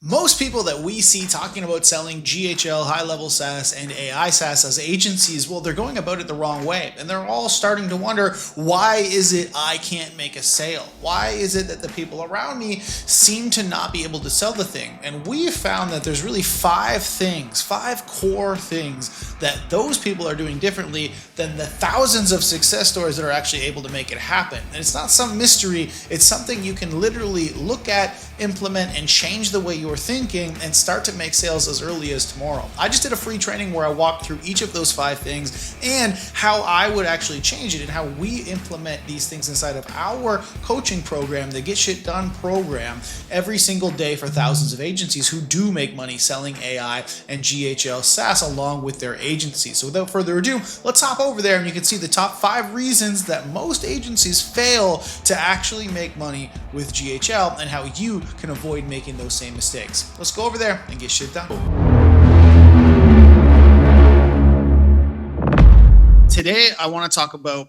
Most people that we see talking about selling GHL, high-level SaaS, and AI SaaS as agencies, well, they're going about it the wrong way. And they're all starting to wonder, why is it I can't make a sale? Why is it that the people around me seem to not be able to sell the thing? And we've found that there's really five core things that those people are doing differently than the thousands of success stories that are actually able to make it happen. And it's not some mystery, it's something you can literally look at, implement, and change the way you're thinking and start to make sales as early as tomorrow. I just did a free training where I walked through each of those five things and how I would actually change it and how we implement these things inside of our coaching program, the Get Shit Done program, every single day for thousands of agencies who do make money selling AI and GHL SaaS along with their agencies. So without further ado, let's hop over there and you can see the top 5 reasons that most agencies fail to actually make money with GHL and how you can avoid making those same mistakes. Let's go over there and get shit done. Today, I want to talk about,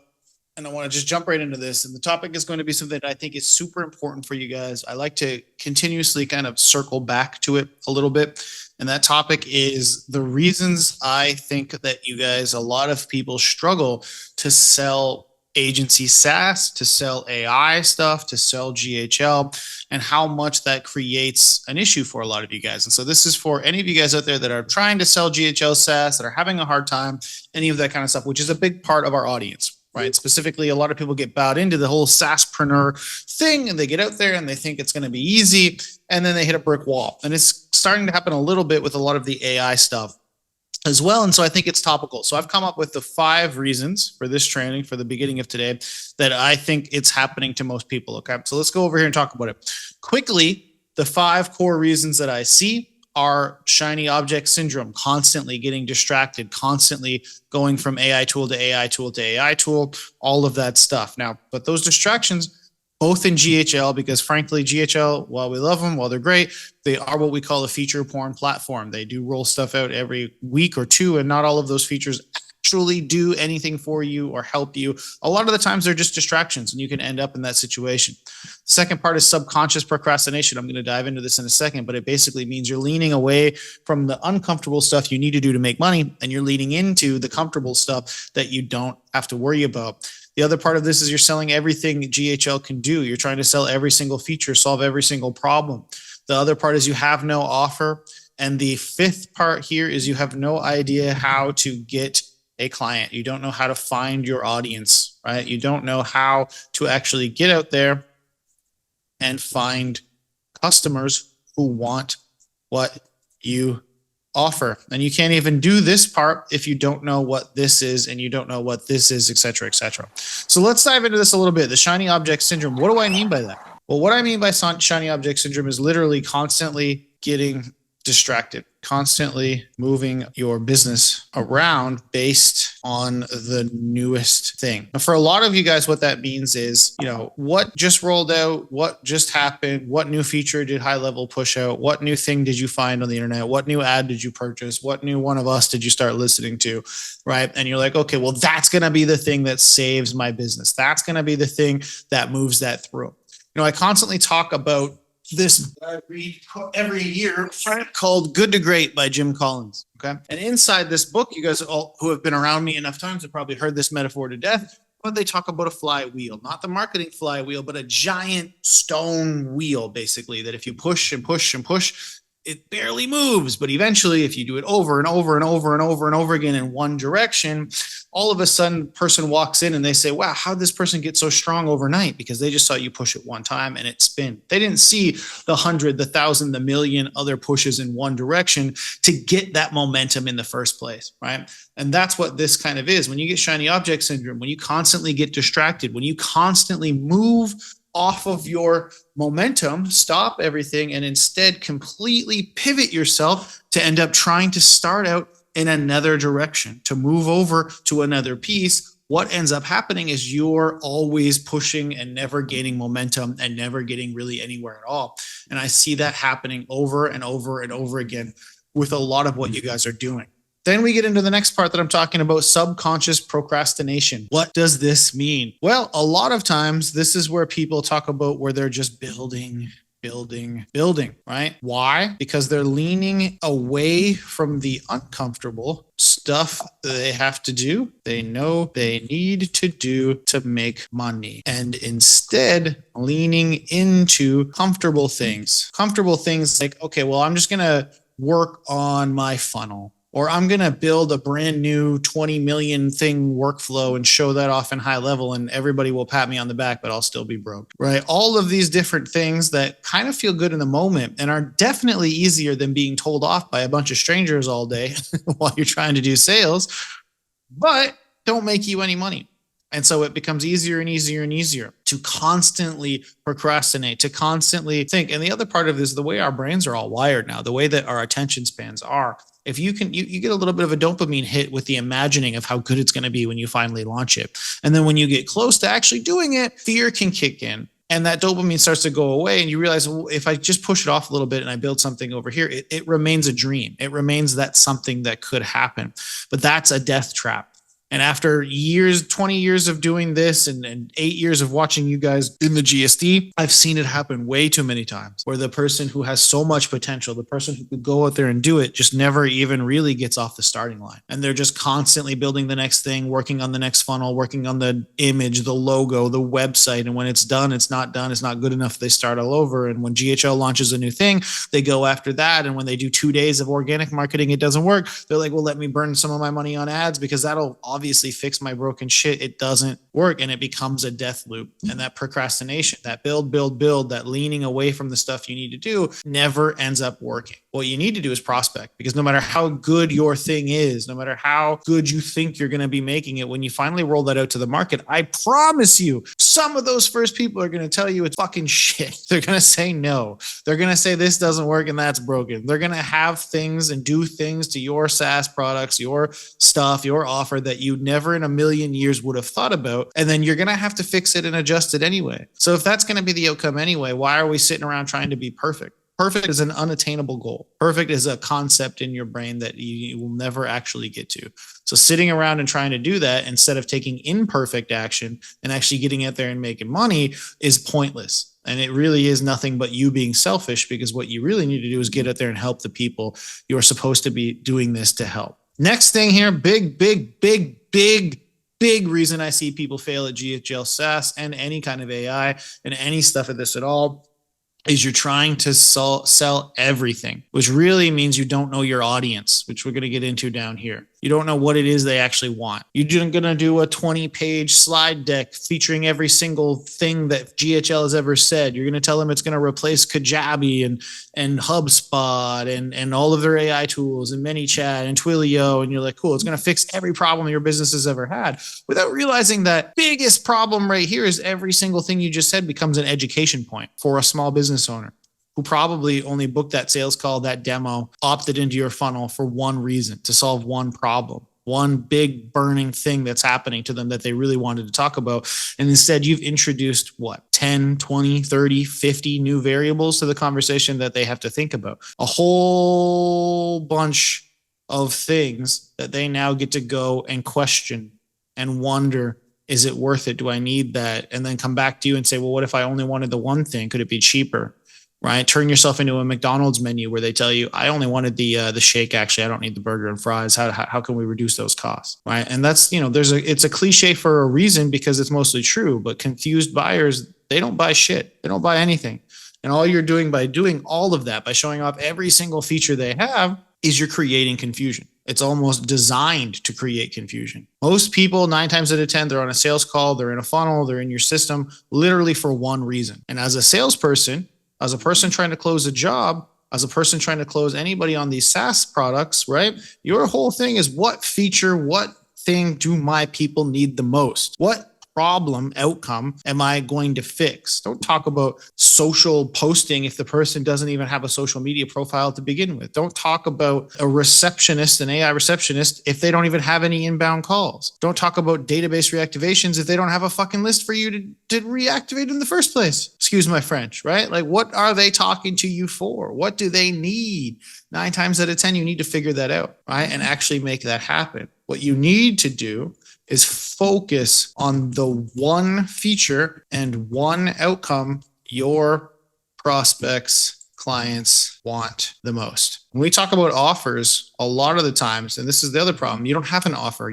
and I want to just jump right into this, and the topic is going to be something that I think is super important for you guys. I like to continuously kind of circle back to it a little bit, and that topic is the reasons I think that you guys, a lot of people struggle to sell agency SaaS, to sell AI stuff, to sell GHL, and how much that creates an issue for a lot of you guys. And so this is for any of you guys out there that are trying to sell GHL SaaS, that are having a hard time, any of that kind of stuff, which is a big part of our audience, right? Specifically, a lot of people get bowed into the whole SaaSpreneur thing, and they get out there and they think it's going to be easy, and then they hit a brick wall. And it's starting to happen a little bit with a lot of the AI stuff as well. And so I think it's topical. So I've come up with the 5 reasons for this training for the beginning of today that I think it's happening to most people. Okay. So let's go over here and talk about it quickly. The 5 core reasons that I see are shiny object syndrome, constantly getting distracted, constantly going from AI tool to AI tool to AI tool, all of that stuff. Now, but those distractions, both in GHL, because frankly, GHL, while we love them, while they're great, they are what we call a feature porn platform. They do roll stuff out every week or two, and not all of those features actually do anything for you or help you. A lot of the times they're just distractions, and you can end up in that situation. Second part is subconscious procrastination. I'm going to dive into this in a second, but it basically means you're leaning away from the uncomfortable stuff you need to do to make money, and you're leaning into the comfortable stuff that you don't have to worry about. The other part of this is you're selling everything GHL can do. You're trying to sell every single feature, solve every single problem. The other part is you have no offer. And the 5th part here is you have no idea how to get a client. You don't know how to find your audience, right? You don't know how to actually get out there and find customers who want what you offer. And you can't even do this part if you don't know what this is and you don't know what this is, et cetera, et cetera. So let's dive into this a little bit. The shiny object syndrome. What do I mean by that? Well, what I mean by shiny object syndrome is literally constantly getting distracted, constantly moving your business around based on the newest thing. Now, for a lot of you guys, what that means is, what just rolled out, what just happened, what new feature did high level push out, what new thing did you find on the internet, what new ad did you purchase, what new one of us did you start listening to, right? And you're like, okay, well, that's going to be the thing that saves my business. That's going to be the thing that moves that through. I constantly talk about this I read every year called Good to Great by Jim Collins. Okay. And inside this book, you guys all who have been around me enough times have probably heard this metaphor to death, but they talk about a flywheel, not the marketing flywheel, but a giant stone wheel, basically, that if you push and push and push, it barely moves. But eventually, if you do it over and over and over and over and over again in one direction, all of a sudden, person walks in and they say, wow, how did this person get so strong overnight? Because they just saw you push it one time and it spin. They didn't see the 100, the 1,000, the million other pushes in one direction to get that momentum in the first place, right? And that's what this kind of is. When you get shiny object syndrome, when you constantly get distracted, when you constantly move off of your momentum, stop everything, and instead completely pivot yourself to end up trying to start out in another direction, to move over to another piece, what ends up happening is you're always pushing and never gaining momentum and never getting really anywhere at all. And I see that happening over and over and over again with a lot of what you guys are doing. Then we get into the next part that I'm talking about, subconscious procrastination. What does this mean? Well, a lot of times this is where people talk about where they're just building building, right? Why? Because they're leaning away from the uncomfortable stuff that they have to do, they know they need to do to make money, and instead leaning into comfortable things. Comfortable things like, okay, well, I'm just going to work on my funnel, or I'm going to build a brand new 20 million thing workflow and show that off in high level, and everybody will pat me on the back, but I'll still be broke, right? All of these different things that kind of feel good in the moment and are definitely easier than being told off by a bunch of strangers all day while you're trying to do sales, but don't make you any money. And so it becomes easier and easier and easier to constantly procrastinate, to constantly think. And the other part of this, the way our brains are all wired now, the way that our attention spans are, if you can, you get a little bit of a dopamine hit with the imagining of how good it's going to be when you finally launch it. And then when you get close to actually doing it, fear can kick in. And that dopamine starts to go away, and you realize, well, if I just push it off a little bit and I build something over here, it remains a dream. It remains that something that could happen. But that's a death trap. And after years, 20 years of doing this and 8 years of watching you guys in the GSD, I've seen it happen way too many times, where the person who has so much potential, the person who could go out there and do it, just never even really gets off the starting line. And they're just constantly building the next thing, working on the next funnel, working on the image, the logo, the website. And when it's done, it's not done. It's not good enough. They start all over. And when GHL launches a new thing, they go after that. And when they do 2 days of organic marketing, it doesn't work. They're like, well, let me burn some of my money on ads because that'll obviously fix my broken shit. It doesn't work, and it becomes a death loop. And that procrastination, that build, that leaning away from the stuff you need to do never ends up working. What you need to do is prospect, because no matter how good your thing is, no matter how good you think you're going to be making it, when you finally roll that out to the market, I promise you, some of those first people are going to tell you it's fucking shit. They're going to say no. They're going to say this doesn't work and that's broken. They're going to have things and do things to your SaaS products, your stuff, your offer that you never in a million years would have thought about. And then you're going to have to fix it and adjust it anyway. So if that's going to be the outcome anyway, why are we sitting around trying to be perfect? Perfect is an unattainable goal. Perfect is a concept in your brain that you will never actually get to. So sitting around and trying to do that instead of taking imperfect action and actually getting out there and making money is pointless. And it really is nothing but you being selfish, because what you really need to do is get out there and help the people you are supposed to be doing this to help. Next thing here, big reason I see people fail at GHL SaaS and any kind of AI and any stuff of this at all is you're trying to sell everything, which really means you don't know your audience, which we're going to get into down here. You don't know what it is they actually want. You're going to do a 20-page slide deck featuring every single thing that GHL has ever said. You're going to tell them it's going to replace Kajabi and HubSpot and all of their AI tools and ManyChat and Twilio. And you're like, cool, it's going to fix every problem your business has ever had, without realizing that biggest problem right here is every single thing you just said becomes an education point for a small business owner who probably only booked that sales call, that demo, opted into your funnel for one reason, to solve one problem, one big burning thing that's happening to them that they really wanted to talk about. And instead you've introduced 10, 20, 30, 50 new variables to the conversation that they have to think about. A whole bunch of things that they now get to go and question and wonder, is it worth it? Do I need that? And then come back to you and say, well, what if I only wanted the one thing? Could it be cheaper? Right? Turn yourself into a McDonald's menu where they tell you, I only wanted the shake. Actually, I don't need the burger and fries. How can we reduce those costs? Right? And that's, it's a cliche for a reason, because it's mostly true, but confused buyers, they don't buy shit. They don't buy anything. And all you're doing by doing all of that, by showing off every single feature they have, is you're creating confusion. It's almost designed to create confusion. Most people, 9 times out of 10, they're on a sales call, they're in a funnel, they're in your system, literally for one reason. And as a salesperson, as a person trying to close a job, as a person trying to close anybody on these SaaS products, right? Your whole thing is, what feature, what thing do my people need the most? What problem outcome am I going to fix? Don't talk about social posting if the person doesn't even have a social media profile to begin with. Don't talk about a receptionist, an AI receptionist, if they don't even have any inbound calls. Don't talk about database reactivations if they don't have a fucking list for you to reactivate in the first place. Excuse my French, right? Like, what are they talking to you for? What do they need? 9 times out of 10, you need to figure that out, right? And actually make that happen. What you need to do is focus on the one feature and one outcome your prospects, clients want the most. When we talk about offers, a lot of the times, and this is the other problem, you don't have an offer.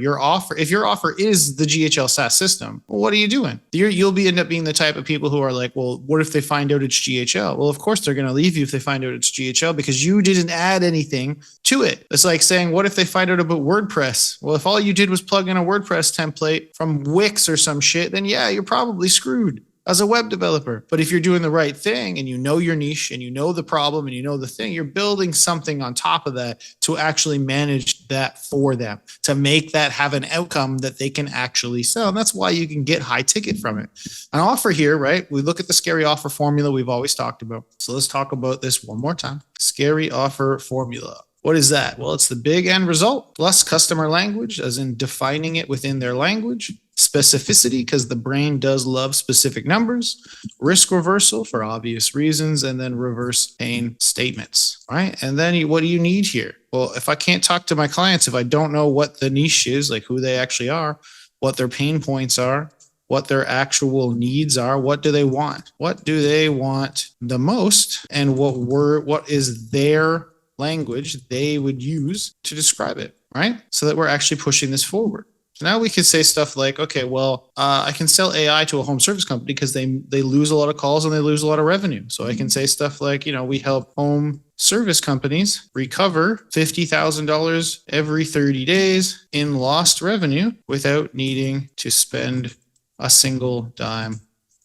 If your offer is the GHL SaaS system, well, what are you doing? You'll end up being the type of people who are like, well, what if they find out it's GHL? Well, of course they're going to leave you if they find out it's GHL because you didn't add anything to it. It's like saying, what if they find out about WordPress? Well, if all you did was plug in a WordPress template from Wix or some shit, then yeah, you're probably screwed as a web developer. But if you're doing the right thing and you know your niche and you know the problem and you know the thing, you're building something on top of that to actually manage that for them, to make that have an outcome that they can actually sell. And that's why you can get high ticket from it. An offer here, right? We look at the scary offer formula we've always talked about. So let's talk about this one more time. Scary offer formula. What is that? Well, it's the big end result plus customer language, as in defining it within their language. Specificity, because the brain does love specific numbers. Risk reversal for obvious reasons, and then reverse pain statements, right? And then what do you need here? Well, if I can't talk to my clients, if I don't know what the niche is, like who they actually are, what their pain points are, what their actual needs are, what do they want? What do they want the most? And what is their language they would use to describe it, right? So that we're actually pushing this forward. So now we could say stuff like, okay, well, I can sell AI to a home service company because they lose a lot of calls and they lose a lot of revenue. So I can say stuff like, we help home service companies recover $50,000 every 30 days in lost revenue without needing to spend a single dime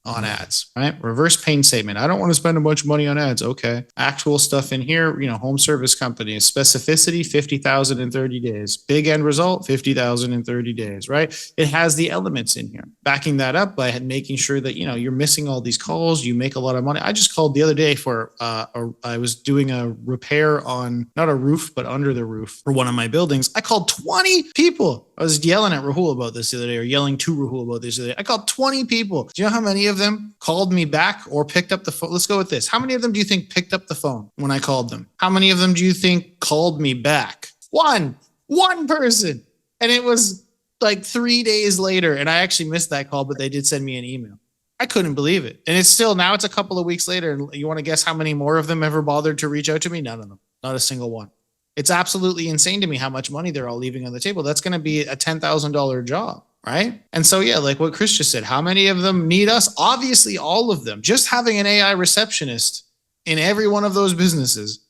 on ads, right? Reverse pain statement. I don't want to spend a bunch of money on ads. Okay. Actual stuff in here, home service companies, specificity, 50,000 in 30 days. Big end result, 50,000 in 30 days, right? It has the elements in here. Backing that up by making sure that, you're missing all these calls, you make a lot of money. I just called the other day for, I was doing a repair on, not a roof, but under the roof for one of my buildings. I called 20 people. I was yelling at Rahul about this the other day, or yelling to Rahul about this the other day. I called 20 people. Do you know how many of them called me back or picked up the phone? Let's go with this. How many of them do you think picked up the phone when I called them? How many of them do you think called me back? One person. And it was like 3 days later. And I actually missed that call, but they did send me an email. I couldn't believe it. And now it's a couple of weeks later. And you want to guess how many more of them ever bothered to reach out to me? None of them. Not a single one. It's absolutely insane to me how much money they're all leaving on the table. That's going to be a $10,000 job, right? And so, yeah, like what Chris just said, how many of them need us? Obviously, all of them. Just having an AI receptionist in every one of those businesses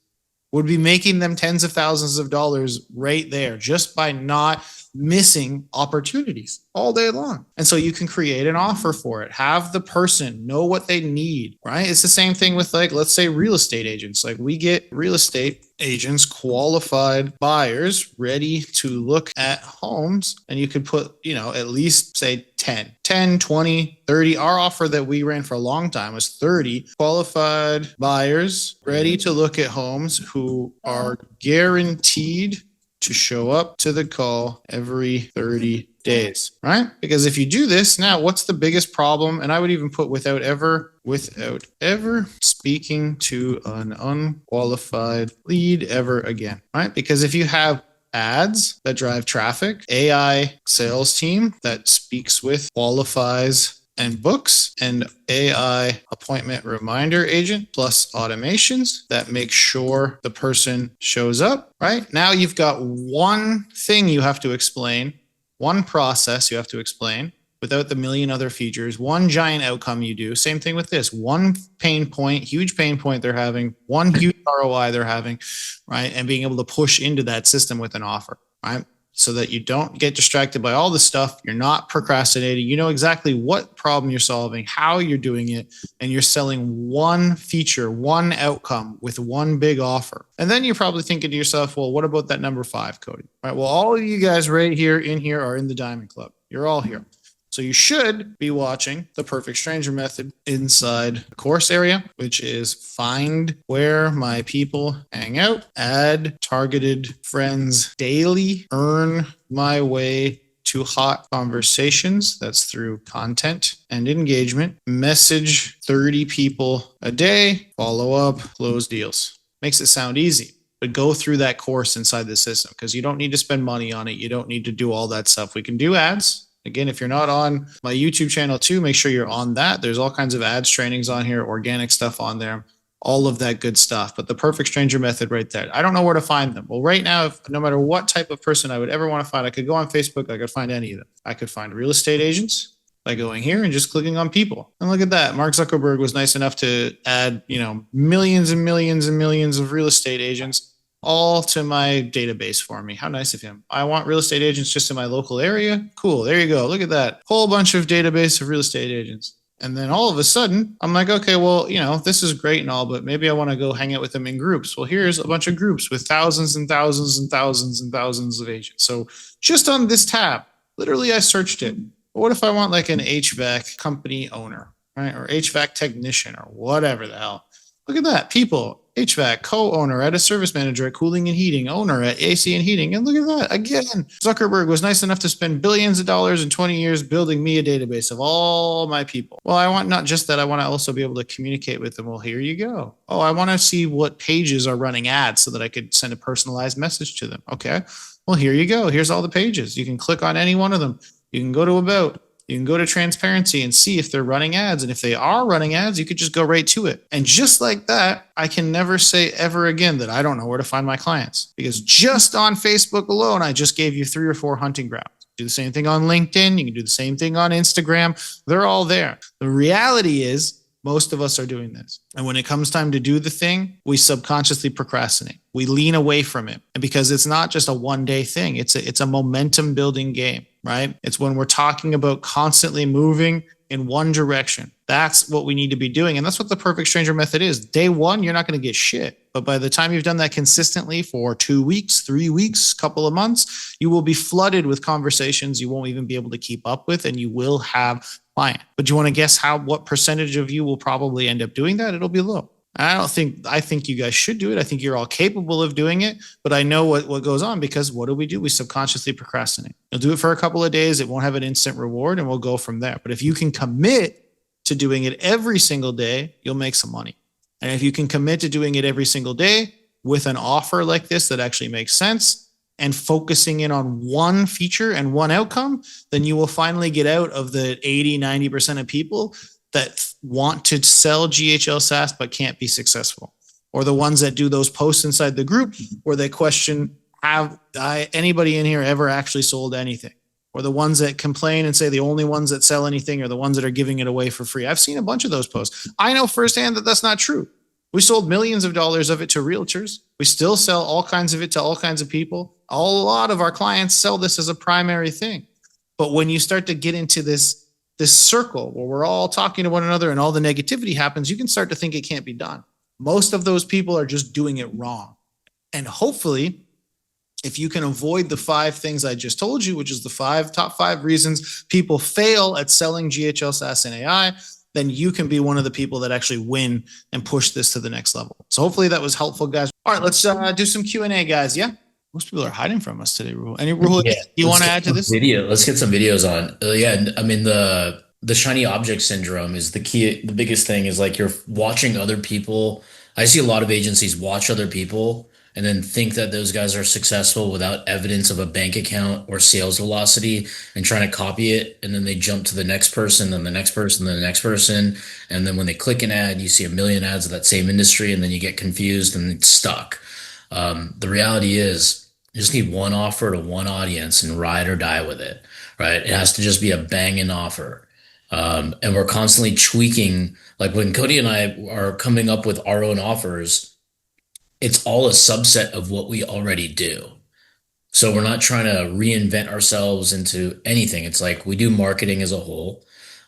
would be making them tens of thousands of dollars right there just by not missing opportunities all day long. And so you can create an offer for it. Have the person know what they need, right? It's the same thing with, like, let's say real estate agents. Like, we get real estate agents, qualified buyers ready to look at homes, and you could put, at least say 10, 20, 30. Our offer that we ran for a long time was 30 qualified buyers ready to look at homes who are guaranteed to show up to the call every 30 days, right? Because if you do this, now what's the biggest problem? And I would even put without ever speaking to an unqualified lead ever again, right? Because if you have ads that drive traffic, AI sales team that speaks with, qualifies, and books, and AI appointment reminder agent plus automations that make sure the person shows up, right? Now you've got one thing you have to explain, one process you have to explain without the million other features, one giant outcome you do. Same thing with this, one pain point, huge pain point they're having, one huge ROI they're having, right? And being able to push into that system with an offer, right? So that you don't get distracted by all the stuff. You're not procrastinating. You know exactly what problem you're solving, how you're doing it, and you're selling one feature, one outcome with one big offer. And then you're probably thinking to yourself, well, what about that number 5, Cody? Right. Well, all of you guys right here in here are in the Diamond Club. You're all here. So you should be watching the Perfect Stranger method inside the course area, which is find where my people hang out, add targeted friends daily, earn my way to hot conversations. That's through content and engagement, message 30 people a day, follow up, close deals. Makes it sound easy. But go through that course inside the system because you don't need to spend money on it. You don't need to do all that stuff. We can do ads. Again, if you're not on my YouTube channel too, make sure you're on that. There's all kinds of ads trainings on here, organic stuff on there. all of that good stuff. But the perfect stranger method right there. I don't know where to find them. Well, right now, no matter what type of person I would ever want to find, I could go on Facebook. I could find any of them. I could find real estate agents by going here and just clicking on people. And look at that. Mark Zuckerberg was nice enough to add, millions and millions and millions of real estate agents all to my database for me. How nice of him. I want real estate agents just in my local area. Cool. There you go. Look at that. Whole bunch of database of real estate agents. And then all of a sudden, I'm like, okay, well, this is great and all, but maybe I want to go hang out with them in groups. Well, here's a bunch of groups with thousands and thousands and thousands and thousands of agents. So just on this tab, literally I searched it. But what if I want like an HVAC company owner, right? Or HVAC technician or whatever the hell. Look at that. People, HVAC co-owner at a service manager at cooling and heating, owner at AC and heating. And look at that. Again, Zuckerberg was nice enough to spend billions of dollars in 20 years building me a database of all my people. Well, I want not just that, I want to also be able to communicate with them. Well, here you go. Oh, I want to see what pages are running ads so that I could send a personalized message to them. Okay. Well, here you go. Here's all the pages. You can click on any one of them. You can go to about. You can go to transparency and see if they're running ads. And if they are running ads, you could just go right to it. And just like that, I can never say ever again that I don't know where to find my clients, because just on Facebook alone, I just gave you 3 or 4 hunting grounds. Do the same thing on LinkedIn. You can do the same thing on Instagram. They're all there. The reality is most of us are doing this. And when it comes time to do the thing, we subconsciously procrastinate. We lean away from it. And because it's not just a one-day thing, it's a momentum building game, right? It's when we're talking about constantly moving in one direction. That's what we need to be doing. And that's what the perfect stranger method is. Day one, you're not going to get shit. But by the time you've done that consistently for 2 weeks, 3 weeks, couple of months, you will be flooded with conversations you won't even be able to keep up with, and you will have client. But you want to guess what percentage of you will probably end up doing that? It'll be low. I think you guys should do it. I think you're all capable of doing it, but I know what goes on, because what do? We subconsciously procrastinate. You'll do it for a couple of days. It won't have an instant reward, and we'll go from there. But if you can commit to doing it every single day, you'll make some money. And if you can commit to doing it every single day with an offer like this that actually makes sense, and focusing in on one feature and one outcome, then you will finally get out of the 80-90% of people that want to sell GHL SaaS but can't be successful, or the ones that do those posts inside the group where they question, have anybody in here ever actually sold anything? Or the ones that complain and say the only ones that sell anything are the ones that are giving it away for free. I've seen a bunch of those posts. I know firsthand that that's not true. We sold millions of dollars of it to realtors. We still sell all kinds of it to all kinds of people. A lot of our clients sell this as a primary thing. But when you start to get into this circle where we're all talking to one another and all the negativity happens, you can start to think it can't be done. Most of those people are just doing it wrong. And hopefully, if you can avoid the 5 things I just told you, which is the top 5 reasons people fail at selling GHL SaaS and AI, then you can be one of the people that actually win and push this to the next level. So hopefully that was helpful, guys. All right, let's do some Q&A, guys. Yeah. Most people are hiding from us today, Rahul. Any Rahul you want to add to this? Let's get some videos on. Yeah, I mean the shiny object syndrome is the key. The biggest thing is like you're watching other people. I see a lot of agencies watch other people and then think that those guys are successful without evidence of a bank account or sales velocity, and trying to copy it. And then they jump to the next person, then the next person, then the next person. And then when they click an ad, you see a million ads of that same industry, and then you get confused and it's stuck. The reality is, you just need one offer to one audience and ride or die with it, right? It has to just be a banging offer. And we're constantly tweaking. Like when Cody and I are coming up with our own offers, it's all a subset of what we already do. So we're not trying to reinvent ourselves into anything. It's like we do marketing as a whole.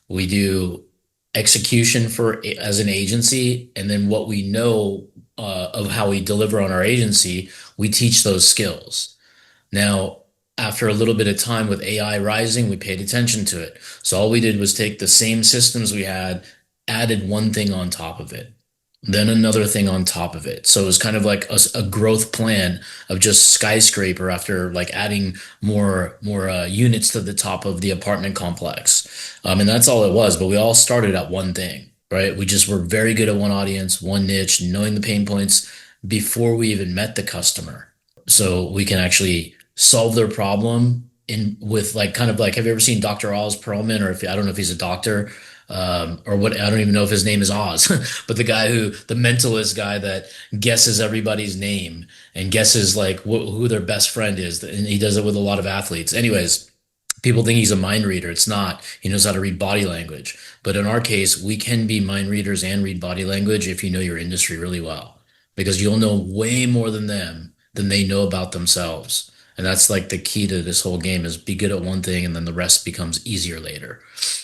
We do execution as an agency, and then what we know of how we deliver on our agency, we teach those skills. Now, after a little bit of time with AI rising, we paid attention to it. So all we did was take the same systems we had, added one thing on top of it, then another thing on top of it. So it was kind of like a growth plan of just skyscraper after like adding more units to the top of the apartment complex. And that's all it was. But we all started at one thing, right? We just were very good at one audience, one niche, knowing the pain points before we even met the customer. So we can actually solve their problem with like kind of like, have you ever seen Dr. Oz Perlman? Or I don't know if he's a doctor, or what, I don't even know if his name is Oz, but the mentalist guy that guesses everybody's name and guesses like who their best friend is, and he does it with a lot of athletes. Anyways, people think he's a mind reader. It's not. He knows how to read body language. But in our case, we can be mind readers and read body language if you know your industry really well, because you'll know way more than them than they know about themselves. And that's like the key to this whole game is be good at one thing and then the rest becomes easier later.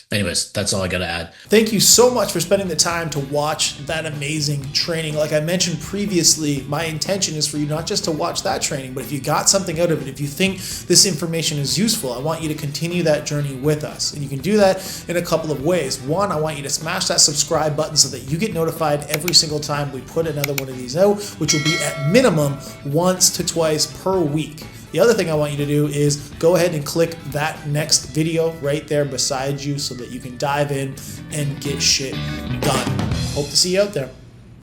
Anyways, that's all I got to add. Thank you so much for spending the time to watch that amazing training. Like I mentioned previously, my intention is for you not just to watch that training, but if you got something out of it, if you think this information is useful, I want you to continue that journey with us. And you can do that in a couple of ways. One, I want you to smash that subscribe button so that you get notified every single time we put another one of these out, which will be at minimum once to twice per week. The other thing I want you to do is go ahead and click that next video right there beside you so that you can dive in and get shit done. Hope to see you out there.